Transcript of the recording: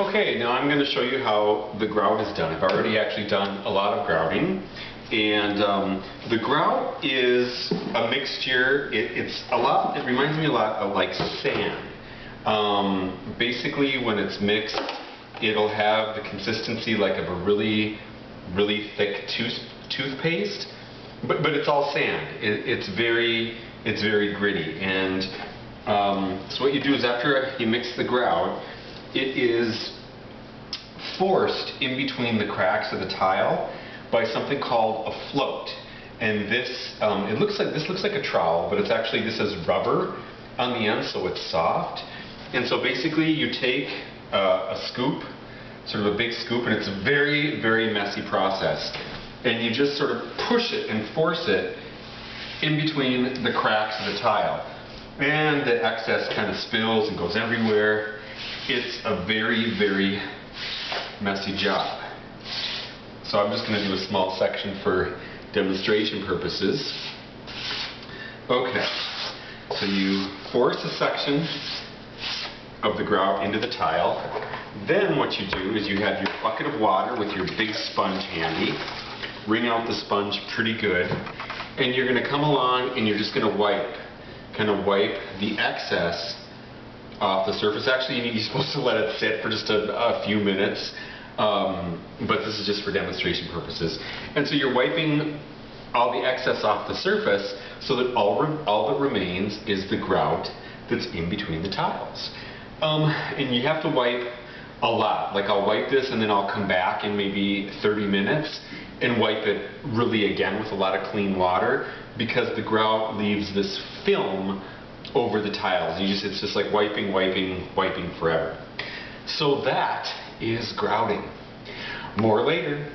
Okay, now I'm going to show you how the grout is done. I've already actually done a lot of grouting, and the grout is a mixture. It reminds me a lot of like sand. Basically, when it's mixed, it'll have the consistency like of a really thick toothpaste, but it's all sand. It's very gritty, and so what you do is after you mix the grout, it is forced in between the cracks of the tile by something called a float. And this looks like a trowel, but this has rubber on the end, so it's soft. And so basically you take a scoop, sort of a big scoop, and it's a very messy process. And you just sort of push it and force it in between the cracks of the tile. And the excess kind of spills and goes everywhere. It's a very messy job. So I'm just going to do a small section for demonstration purposes. Okay, so you force a section of the grout into the tile. Then what you do is you have your bucket of water with your big sponge handy. Wring out the sponge pretty good. And you're going to come along and you're just going to wipe the excess off the surface. Actually, you're supposed to let it sit for just a few minutes, but this is just for demonstration purposes. And so you're wiping all the excess off the surface so that all that remains is the grout that's in between the tiles. And you have to wipe a lot. Like I'll wipe this and then I'll come back in maybe 30 minutes and wipe it really again with a lot of clean water, because the grout leaves this film over the tiles. It's just like wiping forever. So that is grouting. More later.